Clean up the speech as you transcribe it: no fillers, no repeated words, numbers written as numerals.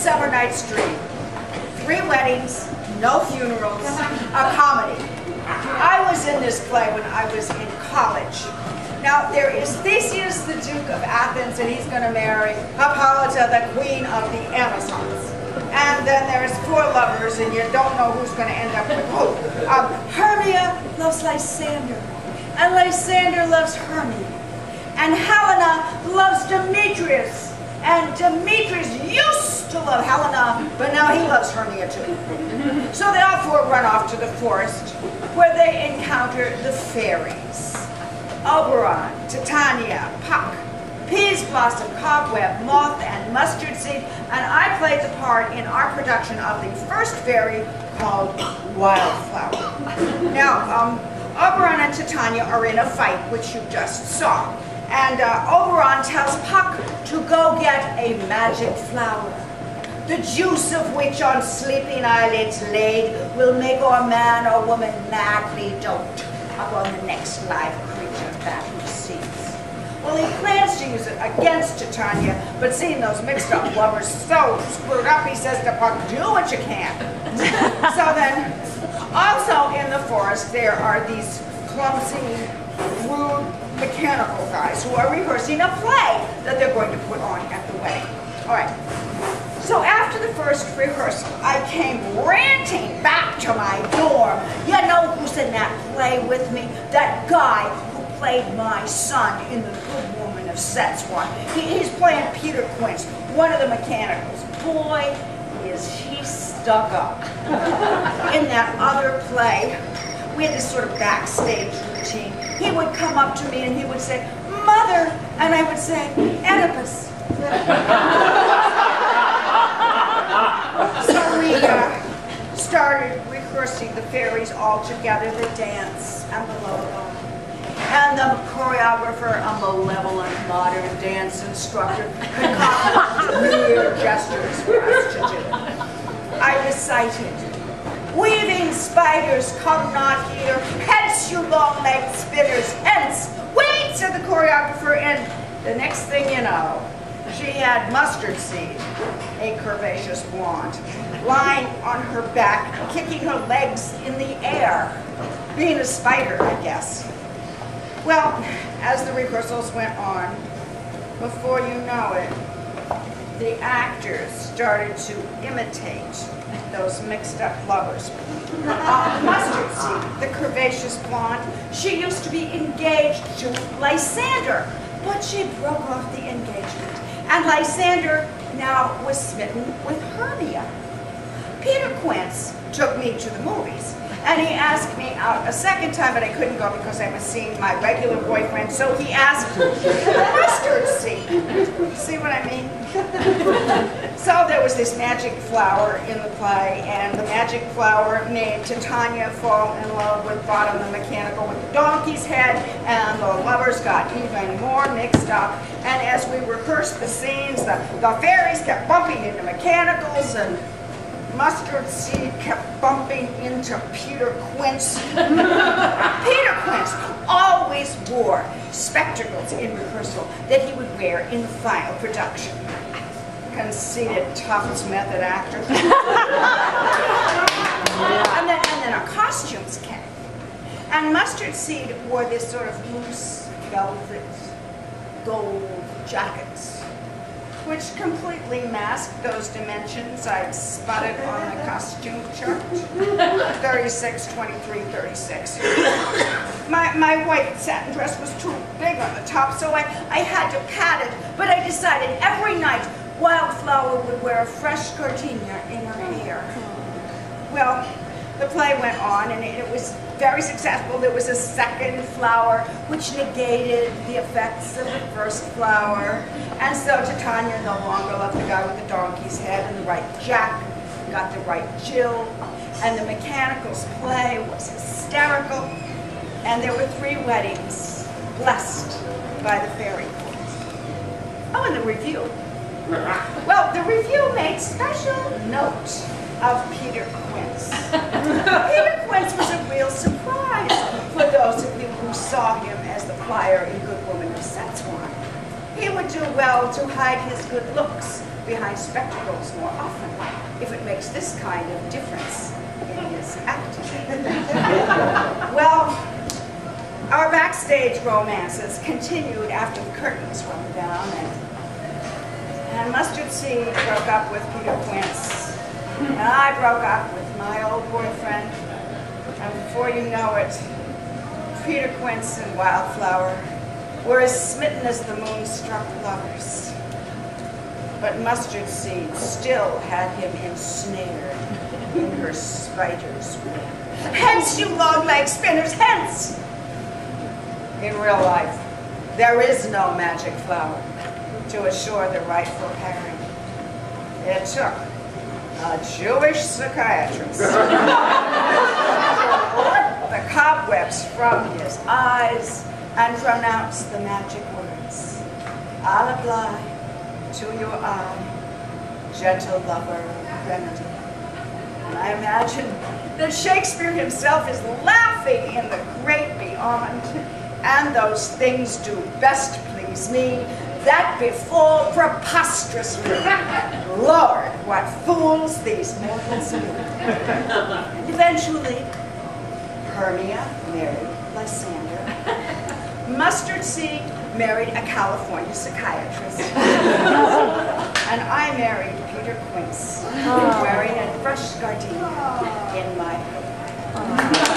Midsummer Night's Dream. 3 weddings, no funerals, a comedy. I was in this play when I was in college. Now, there is Theseus, the Duke of Athens, and he's going to marry Hippolyta, the Queen of the Amazons. And then there's 4 lovers, and you don't know who's going to end up with who. Hermia loves Lysander, and Lysander loves Hermia. And Helena loves Demetrius, and Demetrius used to love Helena, but now he loves Hermia too. So they all 4 run off to the forest, where they encounter the fairies. Oberon, Titania, Puck, Peas Blossom, Cobweb, Moth, and Mustard Seed, and I played the part in our production of the first fairy called Wildflower. Now, Oberon and Titania are in a fight, which you just saw, and Oberon tells Puck to go get a magic flower, the juice of which on sleeping eyelids laid will make our man or woman madly dote upon the next live creature that he sees. Well, he plans to use it against Titania, but seeing those mixed up lovers so screwed up, he says to Puck, do what you can. So then, also in the forest, there are these clumsy, rude, mechanical guys who are rehearsing a play that they're going to put on at the wedding. All right. So after the first rehearsal, I came ranting back to my dorm. You know who's in that play with me? That guy who played my son in The Good Woman of Setswan. He's playing Peter Quince, one of the mechanicals. Boy, is he stuck up. In that other play, we had this sort of backstage routine. He would come up to me and he would say, "Mother," and I would say, "Oedipus." So we started rehearsing the fairies all together, the dance and the logo. And the choreographer, a malevolent modern dance instructor, concocted weird gestures for us to do. I recited, "Weaving spiders, come not here, hence you long-legged spinners, hence." "Wait," said the choreographer, and the next thing you know, she had Mustard Seed, a curvaceous blonde, lying on her back, kicking her legs in the air, being a spider, I guess. Well, as the rehearsals went on, before you know it, the actors started to imitate those mixed up lovers. Mustard Seed, the curvaceous blonde, she used to be engaged to Lysander, but she broke off the engagement. And Lysander now was smitten with Hermia. Peter Quince took me to the movies, and he asked me out a second time, but I couldn't go because I was seeing my regular boyfriend, so he asked Mustard Seed. See what I mean? So there was this magic flower in the play, and the magic flower made Titania fall in love with Bottom the Mechanical with the donkey's head, and the lovers got even more mixed up. And as we rehearsed the scenes, the fairies kept bumping into mechanicals, and Mustard Seed kept bumping into Peter Quince. Peter Quince always wore spectacles in rehearsal that he would wear in the final production. Conceited Tufts method actor. and then our costumes came. And Mustard Seed wore this sort of loose velvet gold jackets, which completely masked those dimensions I'd spotted on the costume chart. 36, 23, 36. My white satin dress was too big on the top, so I had to pad it, but I decided every night Wildflower would wear a fresh gardenia in her hair. Well, the play went on, and it was very successful. There was a second flower, which negated the effects of the first flower. And so Titania no longer loved the guy with the donkey's head and the right jacket, got the right Jill, and the mechanicals' play was hysterical. And there were 3 weddings blessed by the fairy queens. Oh, and the review. Well, the review made special note of Peter Quince. Peter Quince was a real surprise for those of you who saw him as the flyer in Good Woman of Setswan. He would do well to hide his good looks behind spectacles more often, if it makes this kind of difference in his acting. Well, our backstage romances continued after the curtains rolled down, and Mustard Seed broke up with Peter Quince, and I broke up with my old boyfriend, and before you know it, Peter Quince and Wildflower were as smitten as the moonstruck lovers. But Mustard Seed still had him ensnared in her spider's web. Hence, you long-legged spinners, hence! In real life, there is no magic flower to assure the rightful pairing. It took a Jewish psychiatrist to lift the cobwebs from his eyes and pronounce the magic words. I'll apply to your eye, gentle lover, remedy. And I imagine that Shakespeare himself is laughing in the great beyond, and those things do best please me that befall preposterously. Lord, what fools these mortals be. And eventually, Hermia married Lysander. Mustard Seed married a California psychiatrist. And I married Peter Quince, wearing a fresh gardenia in my hair.